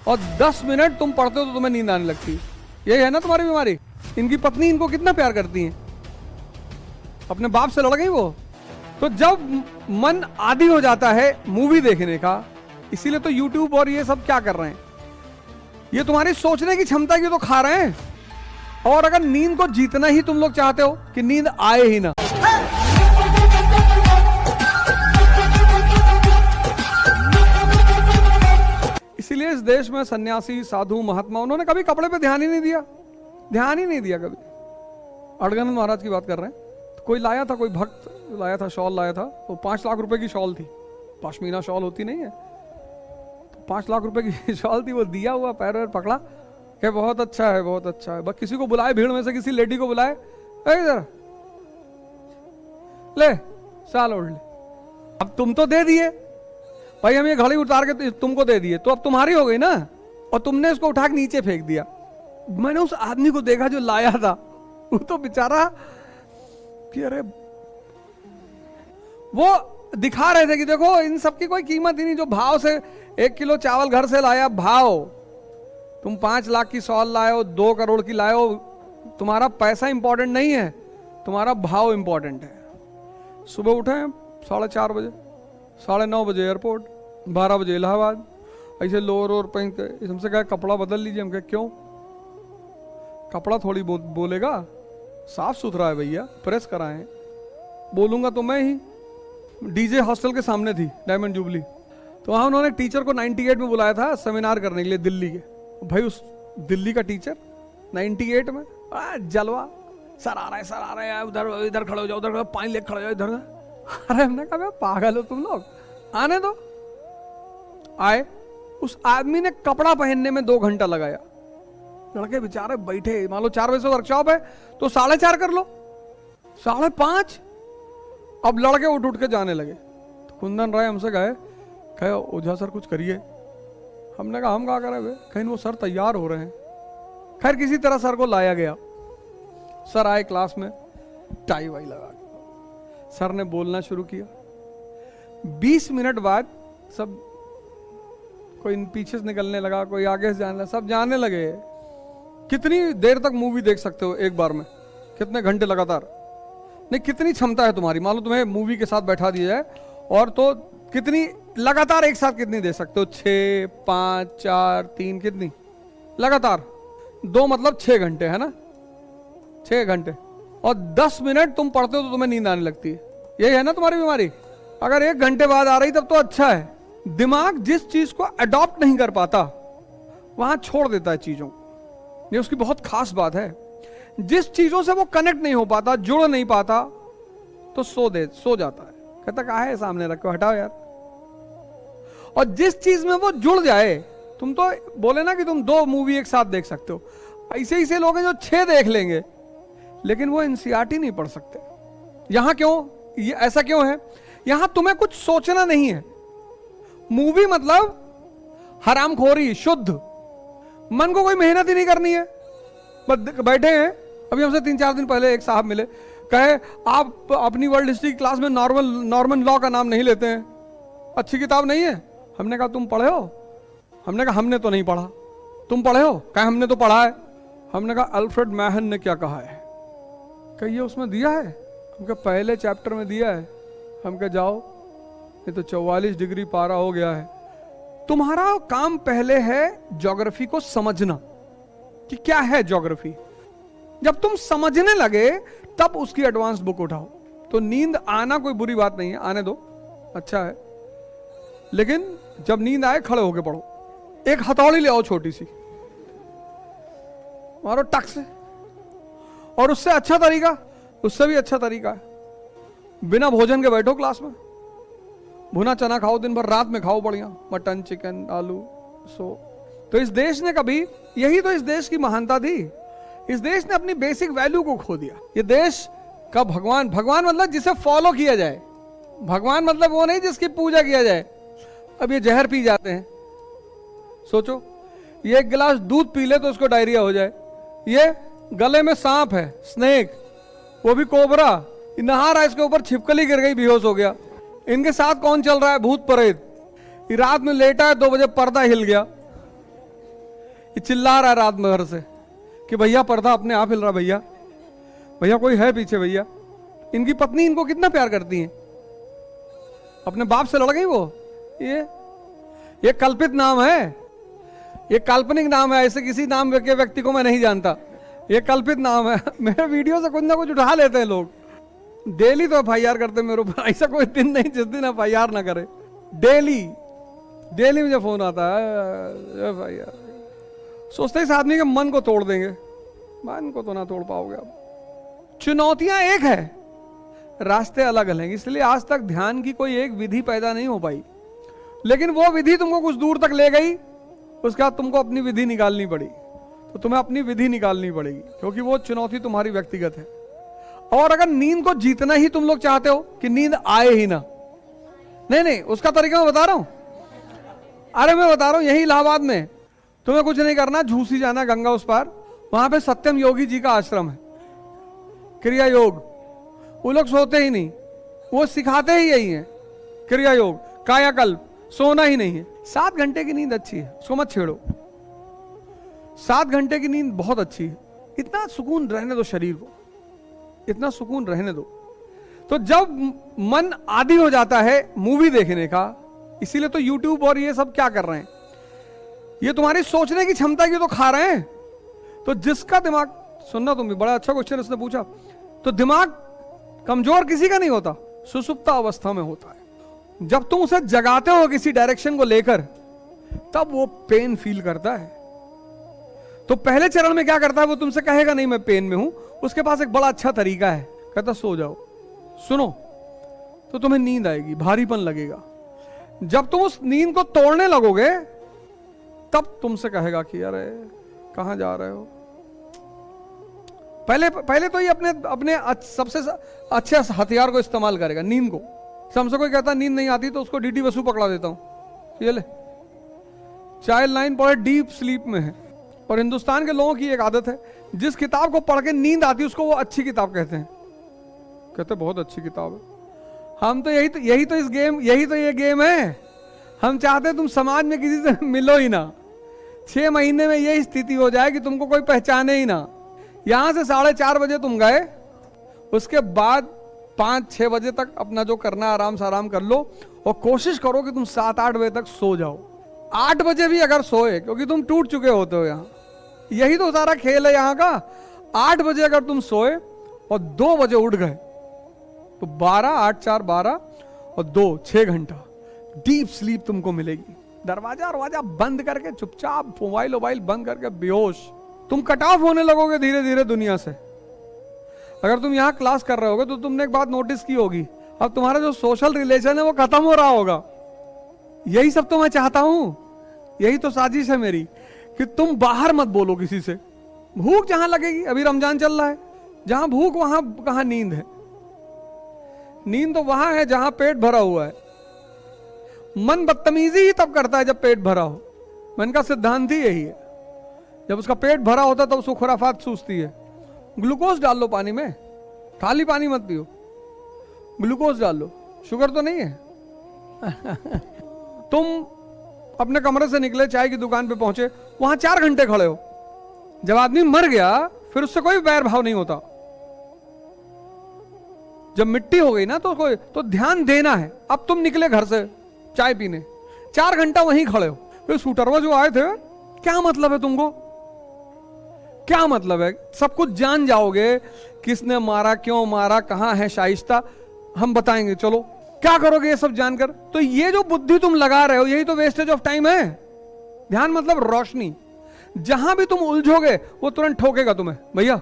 और 10 मिनट तुम पढ़ते हो तो तुम्हें नींद आने लगती है। यही है ना तुम्हारी बीमारी। इनकी पत्नी इनको कितना प्यार करती है, अपने बाप से लड़ गई वो। तो जब मन आदी हो जाता है मूवी देखने का, इसीलिए तो YouTube और ये सब क्या कर रहे हैं, ये तुम्हारी सोचने की क्षमता की तो खा रहे हैं। और अगर नींद को जीतना ही तुम लोग चाहते हो कि नींद आए ही ना, इसीलिए इस देश में सन्यासी, साधु, महात्मा, उन्होंने कभी कपड़े पे ध्यान ही नहीं दिया, ध्यान ही नहीं दिया कभी। अड़गन महाराज की बात कर रहे हैं, तो कोई लाया था, कोई भक्त लाया था, शॉल लाया था, तो 5 लाख रुपए की शॉल थी, पश्मीना शॉल होती नहीं है, तो 5 लाख रुपए की शॉल थी, वो दिया हुआ, पैर वैर पकड़ा कि बहुत अच्छा है, बहुत अच्छा है। बस किसी को बुलाए, भीड़ में से किसी लेडी को बुलाए, इधर ले साल ओढ़ ले। अब तुम तो दे दिए भाई, हम ये घड़ी उतार के तुमको दे दिए, तो अब तुम्हारी हो गई ना, और तुमने इसको उठा के नीचे फेंक दिया। मैंने उस आदमी को देखा जो लाया था, वो तो बेचारा कि अरे, वो दिखा रहे थे कि देखो इन सब की कोई कीमत ही नहीं, जो भाव से 1 किलो चावल घर से लाया, भाव तुम 5 लाख की शॉल लाए हो, 2 करोड़ की लाए हो, तुम्हारा पैसा इंपॉर्टेंट नहीं है, तुम्हारा भाव इंपॉर्टेंट है। सुबह उठे 4:30 बजे, 9:30 बजे एयरपोर्ट, 12 बजे इलाहाबाद, ऐसे लोअर और पहन के हमसे कहा कपड़ा बदल लीजिए। हम कहे क्यों, कपड़ा थोड़ी बोलेगा, साफ सुथरा है भैया, प्रेस कराएं। बोलूंगा तो मैं ही। डीजे हॉस्टल के सामने थी डायमंड जुबली, तो वहां उन्होंने टीचर को 98 में बुलाया था सेमिनार करने के लिए दिल्ली के। भाई उस दिल्ली का टीचर 98 में जलवा, सर आ रहा है, सर आ रहा है, उधर इधर खड़े हो जाओ, उधर पानी लेके खड़े हो जाओ, इधर। अरे हमने कहा पागल हो तुम लोग, आने दो। आए, उस आदमी ने कपड़ा पहनने में 2 घंटा लगाया। लड़के बेचारे बैठे, मान लो 4 बजे से वर्कशॉप है तो 4:30 कर लो, 5:30। अब लड़के उठ के जाने लगे। तो कुंदन राय हमसे कहे ओझा सर कुछ करिए। हमने कहा हम क्या करें, कहीं वो सर तैयार हो रहे हैं। खैर किसी तरह सर को लाया गया। सर आए क्लास में, टाई वाई लगा के सर ने बोलना शुरू किया। 20 मिनट बाद सब कोई पीछे से निकलने लगा, कोई आगे से जाने लगा, सब जाने लगे। कितनी देर तक मूवी देख सकते हो एक बार में, कितने घंटे लगातार, नहीं कितनी क्षमता है तुम्हारी। मान लो तुम्हें मूवी के साथ बैठा दिया जाए, और तो कितनी लगातार एक साथ कितनी दे सकते हो, 6, 5, 4, 3, कितनी लगातार, 2 मतलब 6 घंटे है ना, 6 घंटे। और 10 मिनट तुम पढ़ते हो तो तुम्हें नींद आने लगती है। यही है ना तुम्हारी बीमारी। अगर 1 घंटे बाद आ रही तब तो अच्छा है। दिमाग जिस चीज को अडॉप्ट नहीं कर पाता वहां छोड़ देता है चीजों को, ये उसकी बहुत खास बात है। जिस चीजों से वो कनेक्ट नहीं हो पाता, जुड़ नहीं पाता, तो सो जाता है। कहता कहा है सामने रखो, हटाओ यार। और जिस चीज में वो जुड़ जाए, तुम तो बोले ना कि तुम 2 मूवी एक साथ देख सकते हो, ऐसे लोग हैं जो 6 देख लेंगे, लेकिन वो एनसीईआरटी नहीं पढ़ सकते। यहां क्यों, ये ऐसा क्यों है? यहां तुम्हें कुछ सोचना नहीं है। मूवी मतलब हरामखोरी शुद्ध, मन को कोई मेहनत ही नहीं करनी है, बस बैठे हैं। अभी हमसे 3-4 दिन पहले एक साहब मिले, कहे आप अपनी वर्ल्ड हिस्ट्री क्लास में नॉर्मन लॉ का नाम नहीं लेते हैं, अच्छी किताब नहीं है। हमने कहा तुम पढ़े हो? हमने कहा हमने तो नहीं पढ़ा। तुम पढ़े हो? कहा हमने तो पढ़ा है। हमने कहा अल्फ्रेड मैहन ने क्या कहा है? कहिए उसमें दिया है। हम कहा पहले चैप्टर में दिया है। हम कहा जाओ, ये तो 44 डिग्री पारा हो गया है। तुम्हारा काम पहले है ज्योग्राफी को समझना कि क्या है ज्योग्राफी। जब तुम समझने लगे तब उसकी एडवांस बुक उठाओ। तो नींद आना कोई बुरी बात नहीं है, आने दो, अच्छा है, लेकिन जब नींद आए खड़े होके पढ़ो। एक हथौड़ी ले आओ छोटी सी, मारो टक से। और उससे अच्छा तरीका, उससे भी अच्छा तरीका है, बिना भोजन के बैठो क्लास में, भुना चना खाओ दिन भर, रात में खाओ बढ़िया मटन, चिकन, आलू। तो इस देश ने कभी, यही तो इस देश की महानता थी, इस देश ने अपनी बेसिक वैल्यू को खो दिया। ये देश का भगवान मतलब जिसे फॉलो किया जाए, भगवान मतलब वो नहीं जिसकी पूजा किया जाए। अब ये जहर पी जाते हैं, सोचो ये 1 गिलास दूध पी ले तो उसको डायरिया हो जाए। ये गले में सांप है, स्नेक, वो भी कोबरा, नहा रहा है, इसके ऊपर छिपकली गिर गई, बेहोश हो गया। इनके साथ कौन चल रहा है? भूत प्रेत। रात में लेटा है, 2 बजे पर्दा हिल गया, ये चिल्ला रहा है रात में घर से कि भैया पर्दा अपने आप हिल रहा, भैया भैया कोई है पीछे भैया। इनकी पत्नी इनको कितना प्यार करती है, अपने बाप से लड़ गई वो। ये कल्पित नाम है, ये काल्पनिक नाम है, ऐसे किसी नाम के व्यक्ति को मैं नहीं जानता, ये कल्पित नाम है। मेरे वीडियो से कुछ ना कुछ उठा लेते हैं लोग, डेली तो FIR करते मेरे ऊपर, ऐसा कोई दिन नहीं जिस दिन FIR ना करे। डेली मुझे फोन आता है FIR। सोचते इस आदमी के मन को तोड़ देंगे, मन को तो ना तोड़ पाओगे आप। चुनौतियां एक है, रास्ते अलग अलग हैं, इसलिए आज तक ध्यान की कोई एक विधि पैदा नहीं हो पाई। लेकिन वो विधि तुमको कुछ दूर तक ले गई, उसके बाद तुमको अपनी विधि निकालनी पड़ी, तो तुम्हें अपनी विधि निकालनी पड़ेगी, क्योंकि वो चुनौती तुम्हारी व्यक्तिगत है। और अगर नींद को जीतना ही तुम लोग चाहते हो कि नींद आए ही ना, नहीं उसका तरीका मैं बता रहा हूं। अरे मैं बता रहा हूं, यही इलाहाबाद में तुम्हें कुछ नहीं करना, झूसी जाना गंगा उस पार, वहां पे सत्यम योगी जी का आश्रम है, क्रिया योग। वो लोग सोते ही नहीं, वो सिखाते ही यही है, क्रिया योग, कायाकल्प, सोना ही नहीं है। 7 घंटे की नींद अच्छी है, उसको मत छेड़ो। 7 घंटे की नींद बहुत अच्छी है, इतना सुकून रहने दो शरीर को, इतना सुकून रहने दो। तो जब मन आदी हो जाता है मूवी देखने का, इसीलिए तो YouTube और ये सब क्या कर रहे हैं, ये तुम्हारी सोचने की क्षमता की तो खा रहे हैं। तो जिसका दिमाग, सुनना तुम भी, बड़ा अच्छा क्वेश्चन इसने पूछा, तो दिमाग कमजोर किसी का नहीं होता, सुसुप्त अवस्था में होता है। जब तुम उसे जगाते हो किसी डायरेक्शन को लेकर, तब वो पेन फील करता है। तो पहले चरण में क्या करता है, वो तुमसे कहेगा नहीं मैं पेन में हूं, उसके पास एक बड़ा अच्छा तरीका है, कहता सो जाओ, सुनो, तो तुम्हें नींद आएगी, भारीपन लगेगा। जब तुम उस नींद को तोड़ने लगोगे, तब तुमसे कहेगा कि अरे कहां जा रहे हो। पहले तो ये अपने सबसे अच्छे हथियार को इस्तेमाल करेगा, नींद को। हमसे कोई कहता नींद नहीं आती तो उसको डीडी बसु पकड़ा देता हूं, ये ले चाइल्ड लाइन पढ़े, डीप स्लीप में है। और हिंदुस्तान के लोगों की एक आदत है, जिस किताब को पढ़ के नींद आती है उसको वो अच्छी किताब कहते हैं, कहते बहुत अच्छी किताब है। हम तो यही तो ये गेम है। हम चाहते हैं तुम समाज में किसी से मिलो ही ना, 6 महीने में यही स्थिति हो जाए कि तुमको कोई पहचाने ही ना। यहां से 4:30 बजे तुम गए, उसके बाद 5-6 बजे तक अपना जो करना आराम से आराम कर लो, और कोशिश करो कि तुम 7-8 बजे तक सो जाओ। 8 बजे भी अगर सोए, क्योंकि तुम टूट चुके होते हो, यहाँ यही तो सारा खेल है यहाँ का। 8 बजे अगर तुम सोए और 2 बजे उठ गए, तो 12, 8, 4, 12 और 2, 6 घंटा डीप स्लीप तुमको मिलेगी। दरवाजा बंद करके चुपचाप, मोबाइल बंद करके बेहोश, तुम कट ऑफ होने लगोगे धीरे धीरे दुनिया से। अगर तुम यहां क्लास कर रहे होगे तो तुमने एक बात नोटिस की होगी, अब तुम्हारा जो सोशल रिलेशन है वो खत्म हो रहा होगा। यही सब तो मैं चाहता हूं, यही तो साजिश है मेरी, कि तुम बाहर मत बोलो किसी से। भूख जहां लगेगी, अभी रमजान चल रहा है, जहां भूख वहां कहां नींद है। नींद तो वहां है जहां पेट भरा हुआ है। मन बदतमीजी ही तब करता है जब पेट भरा हो, मन का सिद्धांत ही यही है। जब उसका पेट भरा होता है तब उसको खुराफात सूझती है। ग्लूकोज डाल लो पानी में, खाली पानी मत पियो, ग्लूकोज डाल लो, शुगर तो नहीं है। तुम अपने कमरे से निकले, चाय की दुकान पे पहुंचे, वहां 4 घंटे खड़े हो। जब आदमी मर गया फिर उससे कोई बैर भाव नहीं होता। जब मिट्टी हो गई ना तो ध्यान देना है। अब तुम निकले घर से चाय पीने, 4 घंटा वहीं खड़े हो, फिर शूटरवा जो आए थे, क्या मतलब है तुमको, क्या मतलब है? सब कुछ जान जाओगे, किसने मारा, क्यों मारा, कहां है शाइस्ता, हम बताएंगे। चलो क्या करोगे ये सब जानकर? तो ये जो बुद्धि तुम लगा रहे हो, यही तो वेस्टेज ऑफ टाइम है। ध्यान मतलब रोशनी, जहां भी तुम उलझोगे वो तुरंत ठोकेगा तुम्हें, भैया